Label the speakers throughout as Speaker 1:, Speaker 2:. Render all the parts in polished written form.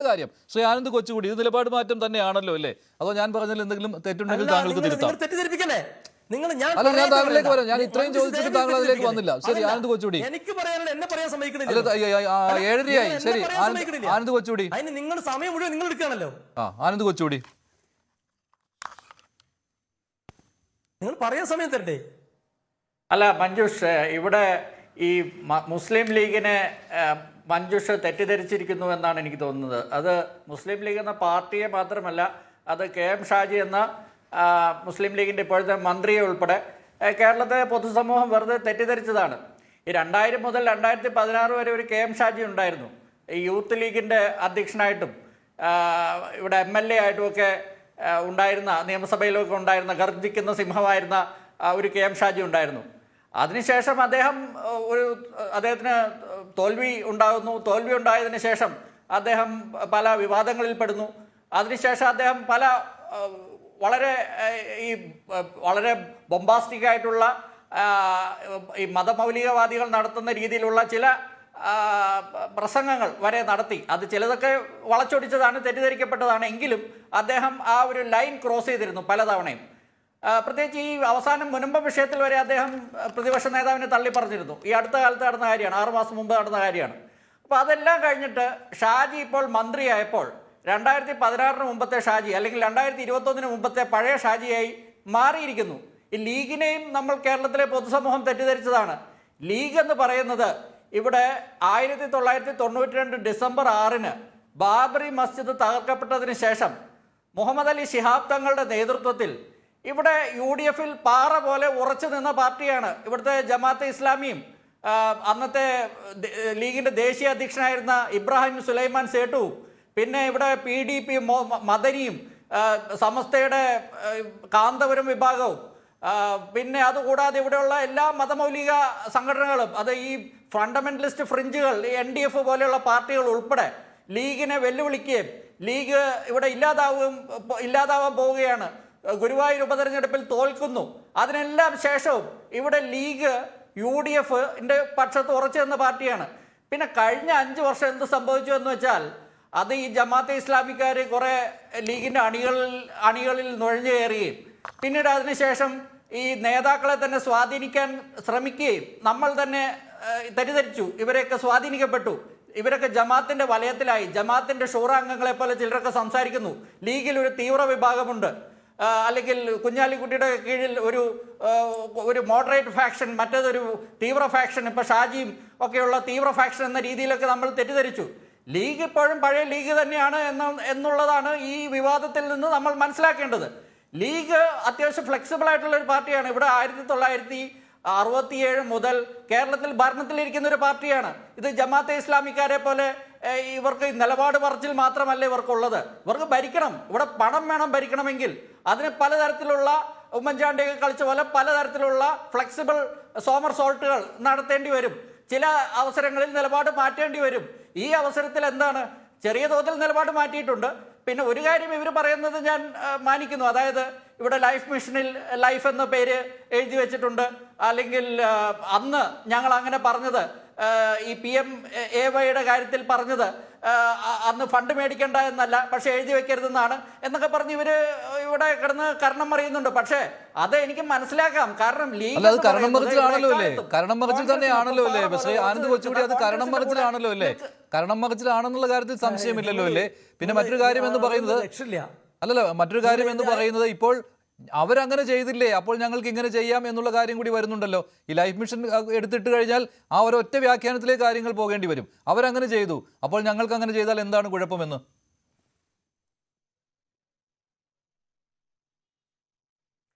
Speaker 1: കാര്യം ശ്രീ ആനന്ദ് കൊച്ചുകൂടി ഇത് നിലപാട് മാറ്റം തന്നെയാണല്ലോ അല്ലേ? അതോ ഞാൻ പറഞ്ഞതിൽ എന്തെങ്കിലും തെറ്റുണ്ടെങ്കിൽ താങ്കൾക്ക് തിരുത്താം. അല്ല, ഞാൻ താങ്കളിലേക്ക് വരാം. ഞാൻ ഇത്രയും ചോദിച്ചിട്ട് താങ്കൾ അതിലേക്ക് വന്നില്ല. ശരി, ആനന്ദ് കൊച്ചുകൂടി.
Speaker 2: എനിക്ക് പറയാനുള്ള എന്നെ പറയാൻ സമ്മതിക്കണില്ല.
Speaker 1: 7:30 ശരി, ആനന്ദ് കൊച്ചുകൂടി.
Speaker 2: അതിന് നിങ്ങൾ സമയം മുഴുവൻ നിങ്ങൾ എടുക്കുകയാണല്ലോ.
Speaker 1: ആനന്ദ് കൊച്ചുകൂടി,
Speaker 2: നിങ്ങൾ പറയാൻ സമയം തരട്ടെ.
Speaker 3: അല്ല മഞ്ജുഷ്, ഇവിടെ ഈ മുസ്ലിം ലീഗിനെ മഞ്ജുഷ് തെറ്റിദ്ധരിച്ചിരിക്കുന്നു എന്നാണ് എനിക്ക് തോന്നുന്നത്. അത് മുസ്ലിം ലീഗ് എന്ന പാർട്ടിയെ മാത്രമല്ല, അത് KM ഷാജി എന്ന മുസ്ലിം ലീഗിൻ്റെ ഇപ്പോഴത്തെ മന്ത്രിയെ ഉൾപ്പെടെ കേരളത്തെ പൊതുസമൂഹം വെറുതെ തെറ്റിദ്ധരിച്ചതാണ്. ഈ 2000 മുതൽ 2016 വരെ ഒരു KM ഷാജി ഉണ്ടായിരുന്നു. ഈ യൂത്ത് ലീഗിൻ്റെ അധ്യക്ഷനായിട്ടും ഇവിടെ MLA ആയിട്ടുമൊക്കെ ഉണ്ടായിരുന്ന, നിയമസഭയിലൊക്കെ ഉണ്ടായിരുന്ന, ഗർജിക്കുന്ന സിംഹമായിരുന്ന ഒരു KM ഷാജി ഉണ്ടായിരുന്നു. അതിനുശേഷം അദ്ദേഹത്തിന് തോൽവി ഉണ്ടാകുന്നു. തോൽവി ഉണ്ടായതിനു ശേഷം അദ്ദേഹം പല വിവാദങ്ങളിൽ പെടുന്നു. അതിനുശേഷം അദ്ദേഹം വളരെ ബൊംബാസ്റ്റിക് ആയിട്ടുള്ള ഈ മതമൗലികവാദികൾ നടത്തുന്ന രീതിയിലുള്ള ചില പ്രസംഗങ്ങൾ വരെ നടത്തി. അത് ചിലതൊക്കെ വളച്ചൊടിച്ചതാണ്, തെറ്റിദ്ധരിക്കപ്പെട്ടതാണ്. എങ്കിലും അദ്ദേഹം ആ ഒരു ലൈൻ ക്രോസ് ചെയ്തിരുന്നു പലതവണയും. പ്രത്യേകിച്ച് ഈ അവസാനം മുനമ്പം വിഷയത്തിൽ വരെ അദ്ദേഹം പ്രതിപക്ഷ നേതാവിനെ തള്ളി പറഞ്ഞിരുന്നു. ഈ അടുത്ത കാലത്ത് നടന്ന കാര്യമാണ്, 6 മാസം മുമ്പ് നടന്ന കാര്യമാണ്. അപ്പോൾ അതെല്ലാം കഴിഞ്ഞിട്ട് ഷാജി ഇപ്പോൾ മന്ത്രിയായപ്പോൾ 2016 മുമ്പത്തെ ഷാജി അല്ലെങ്കിൽ 2021 മുമ്പത്തെ പഴയ ഷാജിയായി മാറിയിരിക്കുന്നു. ഈ ലീഗിനെയും നമ്മൾ കേരളത്തിലെ പൊതുസമൂഹം തെറ്റിദ്ധരിച്ചതാണ്. ലീഗ് എന്ന് പറയുന്നത് ഇവിടെ 1992 ഡിസംബർ 6 ബാബറി മസ്ജിദ് തകർക്കപ്പെട്ടതിന് ശേഷം മുഹമ്മദ് അലി ശിഹാബ് തങ്ങളുടെ നേതൃത്വത്തിൽ ഇവിടെ UDF-ൽ പാറ പോലെ ഉറച്ചു നിന്ന പാർട്ടിയാണ് ഇവിടുത്തെ ജമാഅത്തെ ഇസ്ലാമിയും അന്നത്തെ ലീഗിൻ്റെ ദേശീയ അധ്യക്ഷനായിരുന്ന ഇബ്രാഹിം സുലൈമാൻ സേട്ടുവും പിന്നെ ഇവിടെ PDP മദനിയും സമസ്തയുടെ കാന്തപുരം വിഭാഗവും പിന്നെ അതുകൂടാതെ ഇവിടെയുള്ള എല്ലാ മതമൗലിക സംഘടനകളും, അത് ഈ ഫണ്ടമെന്റലിസ്റ്റ് ഫ്രിഞ്ചുകൾ, NDF പോലെയുള്ള പാർട്ടികൾ ഉൾപ്പെടെ ലീഗിനെ വെല്ലുവിളിക്കുകയും ലീഗ് ഇവിടെ ഇല്ലാതാവാൻ പോവുകയാണ്. ഗുരുവായൂർ ഉപതെരഞ്ഞെടുപ്പിൽ തോൽക്കുന്നു. അതിനെല്ലാം ശേഷവും ഇവിടെ ലീഗ് UDF-ന്റെ പക്ഷത്ത് ഉറച്ചു നിന്ന പാർട്ടിയാണ്. പിന്നെ കഴിഞ്ഞ 5 വർഷം എന്ത് സംഭവിച്ചു എന്ന് വെച്ചാൽ, അത് ഈ ജമാഅത്തെ ഇസ്ലാമിക്കാർ കുറേ ലീഗിൻ്റെ അണികളിൽ നുഴഞ്ഞു കയറുകയും പിന്നീട് അതിനുശേഷം ഈ നേതാക്കളെ തന്നെ സ്വാധീനിക്കാൻ ശ്രമിക്കുകയും നമ്മൾ തന്നെ തെറ്റിദ്ധരിച്ചു, ഇവരെയൊക്കെ സ്വാധീനിക്കപ്പെട്ടു, ഇവരൊക്കെ ജമാഅത്തിൻ്റെ വലയത്തിലായി. ജമാഅത്തിൻ്റെ ഷൂറ അംഗങ്ങളെ പോലെ ചിലരൊക്കെ സംസാരിക്കുന്നു. ലീഗിൽ ഒരു തീവ്ര വിഭാഗമുണ്ട്, അല്ലെങ്കിൽ കുഞ്ഞാലിക്കുട്ടിയുടെ കീഴിൽ ഒരു മോഡറേറ്റ് ഫാക്ഷൻ, മറ്റേതൊരു തീവ്ര ഫാക്ഷൻ, ഇപ്പോൾ ഷാജിയും ഒക്കെയുള്ള തീവ്ര ഫാക്ഷൻ എന്ന രീതിയിലൊക്കെ നമ്മൾ തെറ്റിദ്ധരിച്ചു. ലീഗ് ഇപ്പോഴും പഴയ ലീഗ് തന്നെയാണ് എന്നുള്ളതാണ് ഈ വിവാദത്തിൽ നിന്ന് നമ്മൾ മനസ്സിലാക്കേണ്ടത്. ലീഗ് അത്യാവശ്യം ഫ്ലെക്സിബിൾ ആയിട്ടുള്ള ഒരു പാർട്ടിയാണ്. ഇവിടെ 1967 മുതൽ കേരളത്തിൽ ഭരണത്തിലിരിക്കുന്ന ഒരു പാർട്ടിയാണ്. ഇത് ജമാഅത്തെ ഇസ്ലാമിക്കാരെ പോലെ ഇവർക്ക് നിലപാട് പറച്ചിൽ മാത്രമല്ല ഇവർക്കുള്ളത്. ഇവർക്ക് ഭരിക്കണം, ഇവിടെ പണം വേണം ഭരിക്കണമെങ്കിൽ. അതിന് പലതരത്തിലുള്ള ഉമ്മൻചാണ്ടിയൊക്കെ കളിച്ച പോലെ പലതരത്തിലുള്ള ഫ്ലെക്സിബിൾ സോമർസോൾട്ടുകൾ നടത്തേണ്ടി വരും. ചില അവസരങ്ങളിൽ നിലപാട് മാറ്റേണ്ടി വരും. ഈ അവസരത്തിൽ എന്താണ്, ചെറിയ തോതിൽ നിലപാട് മാറ്റിയിട്ടുണ്ട്. പിന്നെ ഒരു കാര്യം ഇവർ പറയുന്നത് ഞാൻ മാനിക്കുന്നു, അതായത് ഇവിടെ ലൈഫ് മിഷനിൽ ലൈഫ് എന്ന പേര് എഴുതി വെച്ചിട്ടുണ്ട്. അല്ലെങ്കിൽ അന്ന് ഞങ്ങൾ അങ്ങനെ പറഞ്ഞത്, ഈ PMAY-യുടെ കാര്യത്തിൽ പറഞ്ഞത് അന്ന് ഫണ്ട് മേടിക്കേണ്ട എന്നല്ല, പക്ഷെ എഴുതി വെക്കരുതെന്നാണ് എന്നൊക്കെ പറഞ്ഞ് ഇവർ ഇവിടെ കിടന്ന് കരണം പറയുന്നുണ്ട്. പക്ഷേ അത് എനിക്ക് മനസ്സിലാക്കാം, കാരണം ലീഗ്
Speaker 1: കരണം മറിച്ചിലാണല്ലോ അല്ലേ, കരണം മറിച്ചിൽ തന്നെയാണല്ലോ അല്ലേ ശ്രീ ആനന്ദ് കൊച്ചുകൂടി, അത് കരണം മറിച്ചിലാണല്ലോ അല്ലേ, കരണം മറിച്ചിലാണെന്നുള്ള കാര്യത്തിൽ സംശയമില്ലല്ലോ അല്ലേ. പിന്നെ മറ്റൊരു കാര്യം എന്ന് പറയുന്നത് മറ്റൊരു കാര്യം എന്ന് പറയുന്നത് ഇപ്പോൾ അവരങ്ങനെ ചെയ്തില്ലേ, അപ്പോൾ ഞങ്ങൾക്ക് ഇങ്ങനെ ചെയ്യാം എന്നുള്ള കാര്യം കൂടി വരുന്നുണ്ടല്ലോ. ഈ ലൈഫ് മിഷൻ എടുത്തിട്ട് കഴിഞ്ഞാൽ ആ ഒരൊറ്റ വ്യാഖ്യാനത്തിലേക്ക് കാര്യങ്ങൾ പോകേണ്ടി വരും. അവരങ്ങനെ ചെയ്തു, അപ്പോൾ ഞങ്ങൾക്ക് അങ്ങനെ ചെയ്താൽ എന്താണ് കുഴപ്പമെന്ന്?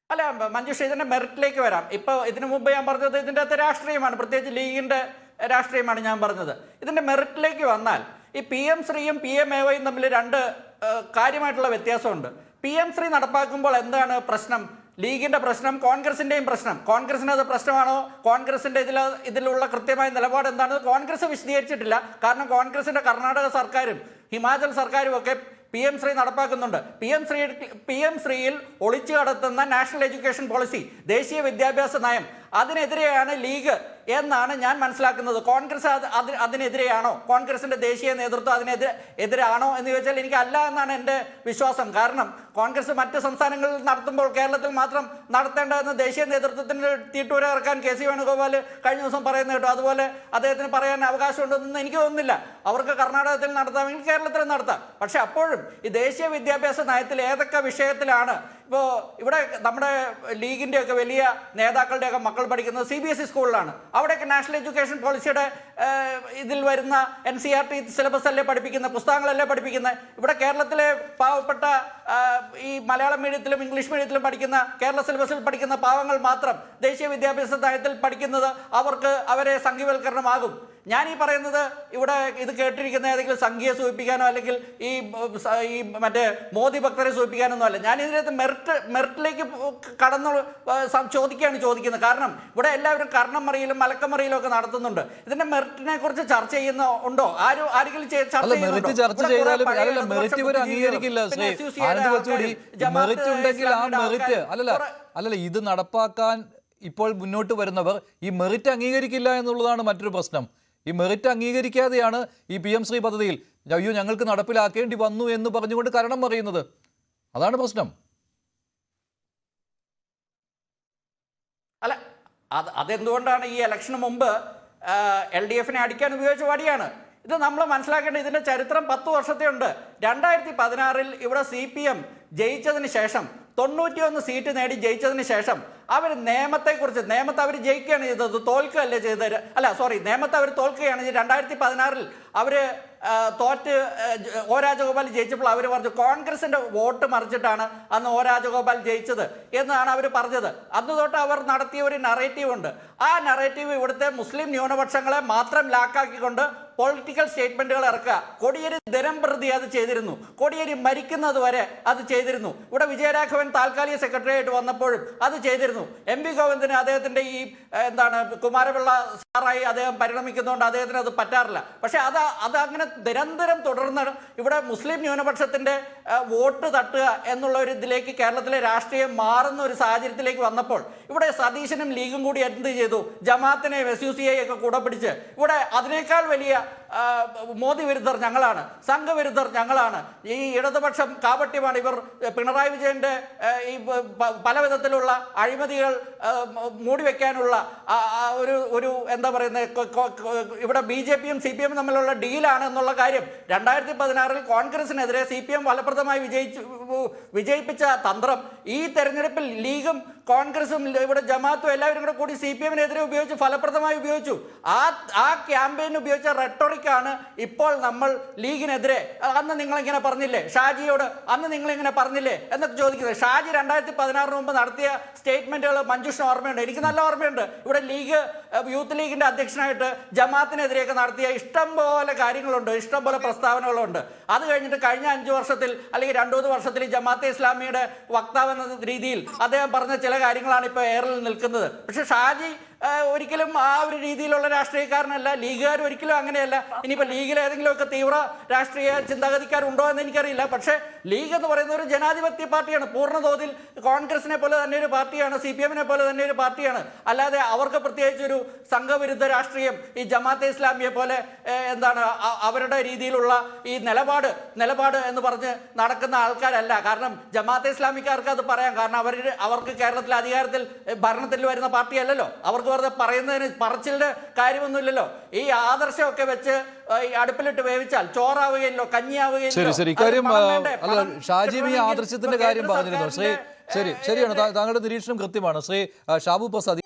Speaker 3: അല്ല മഞ്ജുഷ്, ഇതിന്റെ മെറിറ്റിലേക്ക് വരാം. ഇപ്പോൾ ഇതിനു മുമ്പ് ഞാൻ പറഞ്ഞത് ഇതിൻ്റെ അകത്ത് രാഷ്ട്രീയമാണ്, പ്രത്യേകിച്ച് ലീഗിന്റെ രാഷ്ട്രീയമാണ് ഞാൻ പറഞ്ഞത്. ഇതിന്റെ മെറിറ്റിലേക്ക് വന്നാൽ ഈ PM ശ്രീയും PMAY-യും തമ്മിൽ 2 കാര്യമായിട്ടുള്ള വ്യത്യാസമുണ്ട്. PM ശ്രീ നടപ്പാക്കുമ്പോൾ എന്താണ് പ്രശ്നം? ലീഗിന്റെ പ്രശ്നം, കോൺഗ്രസിന്റെയും പ്രശ്നം. കോൺഗ്രസിന് അത് പ്രശ്നമാണോ? കോൺഗ്രസിന്റെ ഇതിലുള്ള കൃത്യമായ നിലപാട് എന്താണ്? കോൺഗ്രസ് വിശദീകരിച്ചിട്ടില്ല. കാരണം കോൺഗ്രസിന്റെ കർണാടക സർക്കാരും ഹിമാചൽ സർക്കാരും ഒക്കെ PM ശ്രീ നടപ്പാക്കുന്നുണ്ട്. PM ശ്രീയിൽ ഒളിച്ചു കടത്തുന്ന നാഷണൽ എഡ്യൂക്കേഷൻ പോളിസി, ദേശീയ വിദ്യാഭ്യാസ നയം, അതിനെതിരെയാണ് ലീഗ് എന്നാണ് ഞാൻ മനസ്സിലാക്കുന്നത്. കോൺഗ്രസ് അതിനെതിരെയാണോ, കോൺഗ്രസിന്റെ ദേശീയ നേതൃത്വം എതിരാണോ എന്ന് ചോദിച്ചാൽ എനിക്ക് അല്ല എന്നാണ് എൻ്റെ വിശ്വാസം. കാരണം കോൺഗ്രസ് മറ്റ് സംസ്ഥാനങ്ങളിൽ നടത്തുമ്പോൾ കേരളത്തിൽ മാത്രം നടത്തേണ്ടതെന്ന് ദേശീയ നേതൃത്വത്തിന് തീട്ടൂര ഇറക്കാൻ കെ സി വേണുഗോപാൽ കഴിഞ്ഞ ദിവസം പറയുന്നത് കേട്ടോ. അതുപോലെ അദ്ദേഹത്തിന് പറയാൻ അവകാശമുണ്ടെന്ന് എനിക്ക് തോന്നുന്നില്ല. അവർക്ക് കർണാടകത്തിൽ നടത്താമെങ്കിൽ കേരളത്തിൽ നടത്താം. പക്ഷെ അപ്പോഴും ഈ ദേശീയ വിദ്യാഭ്യാസ നയത്തിൽ ഏതൊക്കെ വിഷയത്തിലാണ് ഇപ്പോൾ ഇവിടെ നമ്മുടെ ലീഗിൻ്റെയൊക്കെ വലിയ നേതാക്കളുടെയൊക്കെ മക്കൾ പഠിക്കുന്നത് CBSE സ്കൂളിലാണ്. അവിടെയൊക്കെ നാഷണൽ എഡ്യൂക്കേഷൻ പോളിസിയുടെ ഇതിൽ വരുന്ന NCERT സിലബസ് അല്ലേ പഠിപ്പിക്കുന്നത്, പുസ്തകങ്ങളല്ലേ പഠിപ്പിക്കുന്നത്. ഇവിടെ കേരളത്തിലെ പാവപ്പെട്ട ഈ മലയാളം മീഡിയത്തിലും ഇംഗ്ലീഷ് മീഡിയത്തിലും പഠിക്കുന്ന കേരള സിലബസിൽ പഠിക്കുന്ന പാവങ്ങൾ മാത്രം ദേശീയ വിദ്യാഭ്യാസ നയത്തിൽ പഠിക്കുന്നത് അവരെ സംഘീവൽക്കരണമാകും. ഞാൻ ഈ പറയുന്നത് ഇവിടെ ഇത് കേട്ടിരിക്കുന്ന ഏതെങ്കിലും സംഖ്യയെ സൂചിപ്പിക്കാനോ അല്ലെങ്കിൽ ഈ മറ്റേ മോദി ഭക്തരെ സൂചിപ്പിക്കാനൊന്നും അല്ല. ഞാൻ ഇതിനകത്ത് മെറിറ്റിലേക്ക് ചോദിക്കുന്നത്. കാരണം ഇവിടെ എല്ലാവരും കർണം മറിയിലും മലക്കം മറിയിലും ഒക്കെ നടത്തുന്നുണ്ട്. ഇതിന്റെ മെറിറ്റിനെ കുറിച്ച് ചർച്ച ചെയ്യുന്ന ഉണ്ടോ? ആരെങ്കിലും
Speaker 1: ചർച്ച ചെയ്താലും മെറിറ്റ് ഇവർ അംഗീകരിക്കില്ല. മെറിറ്റ് ഉണ്ടെങ്കിൽ ആ മെറിറ്റ് അല്ലല്ല ഇത് നടപ്പാക്കാൻ ഇപ്പോൾ മുന്നോട്ട് വരുന്നവർ ഈ മെറിറ്റ് അംഗീകരിക്കില്ല എന്നുള്ളതാണ് മറ്റൊരു പ്രശ്നം. ഈ മെറിറ്റ് അംഗീകരിക്കാതെയാണ് ഈ PM ശ്രീ പദ്ധതിയിൽ അയ്യോ ഞങ്ങൾക്ക് നടപ്പിലാക്കേണ്ടി വന്നു എന്ന് പറഞ്ഞുകൊണ്ട് കാരണം പറയുന്നത്. അതാണ് പ്രശ്നം.
Speaker 3: അല്ല അതെന്തുകൊണ്ടാണ് ഈ ഇലക്ഷന് മുമ്പ് LDFനെ അടിക്കാൻ ഉപയോഗിച്ച വടിയാണ്. ഇത് നമ്മൾ മനസ്സിലാക്കേണ്ട ഇതിന്റെ ചരിത്രം 10 വർഷത്തെ ഉണ്ട്. 2016 ഇവിടെ CPM ജയിച്ചതിന് ശേഷം 91 സീറ്റ് നേടി ജയിച്ചതിന് ശേഷം അവർ നിയമത്തെ അവർ ജയിക്കുകയാണ് ചെയ്തത്, തോൽക്കുകയല്ലേ ചെയ്തത്. നിയമത്തെ അവർ തോൽക്കുകയാണ് ചെയ്തത്. 2016 അവർ തോറ്റ് ഒ രാജഗോപാൽ ജയിച്ചപ്പോൾ അവർ പറഞ്ഞു കോൺഗ്രസിന്റെ വോട്ട് മറിച്ചിട്ടാണ് അന്ന് ഒ രാജഗോപാൽ ജയിച്ചത് എന്നാണ് അവർ പറഞ്ഞത്. അന്ന് തൊട്ട് അവർ നടത്തിയ ഒരു നറേറ്റീവ് ഉണ്ട്. ആ നറേറ്റീവ് ഇവിടുത്തെ മുസ്ലിം ന്യൂനപക്ഷങ്ങളെ മാത്രം ലാക്കാക്കിക്കൊണ്ട് പൊളിറ്റിക്കൽ സ്റ്റേറ്റ്മെന്റുകൾ ഇറക്കുക. കോടിയേരി ദിനം പ്രതി അത് ചെയ്തിരുന്നു. കോടിയേരി മരിക്കുന്നത് വരെ അത് ചെയ്തിരുന്നു. ഇവിടെ വിജയരാഘവൻ താൽക്കാലിക സെക്രട്ടറി ആയിട്ട് വന്നപ്പോഴും അത് ചെയ്തിരുന്നു. MP ഗോവിന്ദന് അദ്ദേഹത്തിന്റെ ഈ കുമാരപിള്ള സാറായി അദ്ദേഹം പരിണമിക്കുന്നതുകൊണ്ട് അദ്ദേഹത്തിന് അത് പറ്റാറില്ല. പക്ഷെ അത് അങ്ങനെ നിരന്തരം തുടർന്ന് ഇവിടെ മുസ്ലിം ന്യൂനപക്ഷത്തിന്റെ വോട്ട് തട്ടുക എന്നുള്ള ഒരു ഇതിലേക്ക് കേരളത്തിലെ രാഷ്ട്രീയം മാറുന്ന ഒരു സാഹചര്യത്തിലേക്ക് വന്നപ്പോൾ ഇവിടെ സതീശനും ലീഗും കൂടി എന്ത് ചെയ്തു? ജമാഅത്തിനെയും SUCI ഒക്കെ കൂടെ പിടിച്ച് ഇവിടെ അതിനേക്കാൾ വലിയ മോദി വിരുദ്ധർ ഞങ്ങളാണ്, സംഘവിരുദ്ധർ ഞങ്ങളാണ്, ഈ ഇടതുപക്ഷം കാപട്യമാണ്, ഇവർ പിണറായി വിജയന്റെ ഈ പല വിധത്തിലുള്ള അഴിമതികൾ മൂടിവെക്കാനുള്ള ഒരു എന്താ പറയുന്നത് ഇവിടെ BJPയും CPM തമ്മിലുള്ള ഡീലാണ് എന്നുള്ള കാര്യം 2016 കോൺഗ്രസിനെതിരെ CPM ഫലപ്രദമായി വിജയിപ്പിച്ച തന്ത്രം ഈ തെരഞ്ഞെടുപ്പിൽ ലീഗും കോൺഗ്രസും ഇവിടെ ജമാഅത്തും എല്ലാവരും കൂടി CPMനെതിരെ ഉപയോഗിച്ചു, ഫലപ്രദമായി ഉപയോഗിച്ചു. ആ ക്യാമ്പയിൻ ഉപയോഗിച്ച റെട്ടോറിക്കാണ് ഇപ്പോൾ നമ്മൾ ലീഗിനെതിരെ അന്ന് നിങ്ങളിങ്ങനെ പറഞ്ഞില്ലേ, ഷാജിയോട് അന്ന് നിങ്ങളിങ്ങനെ പറഞ്ഞില്ലേ എന്നൊക്കെ ചോദിക്കുന്നത്. ഷാജി 2016 മുമ്പ് നടത്തിയ സ്റ്റേറ്റ്മെന്റുകൾ മഞ്ജുഷിന് ഓർമ്മയുണ്ട്, എനിക്ക് നല്ല ഓർമ്മയുണ്ട്. ഇവിടെ യൂത്ത് ലീഗിന്റെ അധ്യക്ഷനായിട്ട് ജമാഅത്തിനെതിരെയൊക്കെ നടത്തിയ ഇഷ്ടം പോലെ കാര്യങ്ങളുണ്ട്, ഇഷ്ടം പോലെ പ്രസ്താവനകളുണ്ട്. അത് കഴിഞ്ഞിട്ട് കഴിഞ്ഞ 5 വർഷത്തിൽ അല്ലെങ്കിൽ 2-3 വർഷത്തിൽ ജമാഅത്തെ ഇസ്ലാമിയുടെ വക്താവ് എന്ന രീതിയിൽ അദ്ദേഹം പറഞ്ഞ ചില കാര്യങ്ങളാണ് ഇപ്പോൾ എയറിൽ നിൽക്കുന്നത്. പക്ഷെ ഷാജി ഒരിക്കലും ആ ഒരു രീതിയിലുള്ള രാഷ്ട്രീയക്കാരനല്ല, ലീഗുകാർ ഒരിക്കലും അങ്ങനെയല്ല. ഇനിയിപ്പോൾ ലീഗിൽ ഏതെങ്കിലുമൊക്കെ തീവ്ര രാഷ്ട്രീയ ചിന്താഗതിക്കാരുണ്ടോ എന്ന് എനിക്കറിയില്ല. പക്ഷേ ലീഗ് എന്ന് പറയുന്ന ഒരു ജനാധിപത്യ പാർട്ടിയാണ്, പൂർണ്ണതോതിൽ കോൺഗ്രസിനെ പോലെ തന്നെ ഒരു പാർട്ടിയാണ്, CPMനെ പോലെ തന്നെ ഒരു പാർട്ടിയാണ്. അല്ലാതെ അവർക്ക് പ്രത്യേകിച്ചൊരു സംഘവിരുദ്ധ രാഷ്ട്രീയം ഈ ജമാഅത്തെ ഇസ്ലാമിയെ പോലെ അവരുടെ രീതിയിലുള്ള ഈ നിലപാട് എന്ന് പറഞ്ഞ് നടക്കുന്ന ആൾക്കാരല്ല. കാരണം ജമാഅത്തെ ഇസ്ലാമിക്കാർക്ക് അത് പറയാം, കാരണം അവർക്ക് കേരളത്തിലെ ഭരണത്തിൽ വരുന്ന പാർട്ടിയല്ലല്ലോ. അവർക്ക് വെറുതെ പറച്ചിലിന്റെ കാര്യമൊന്നുമില്ലല്ലോ. ഈ ആദർശമൊക്കെ വെച്ച് അടുപ്പിലിട്ട് വേവിച്ചാൽ ചോറാവുകയില്ലോ, കഞ്ഞിയാവുകയില്ലോ.
Speaker 1: ഷാജിയും ഈ ആദർശത്തിന്റെ കാര്യം പറഞ്ഞിരുന്നു. ശരിയാണ്, താങ്കളുടെ നിരീക്ഷണം കൃത്യമാണ്. ശ്രീ ഷാബു പ്രസാദ്.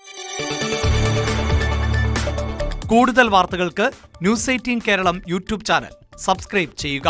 Speaker 4: കൂടുതൽ വാർത്തകൾക്ക് News 18 Keralam YouTube channel subscribe ചെയ്യുക.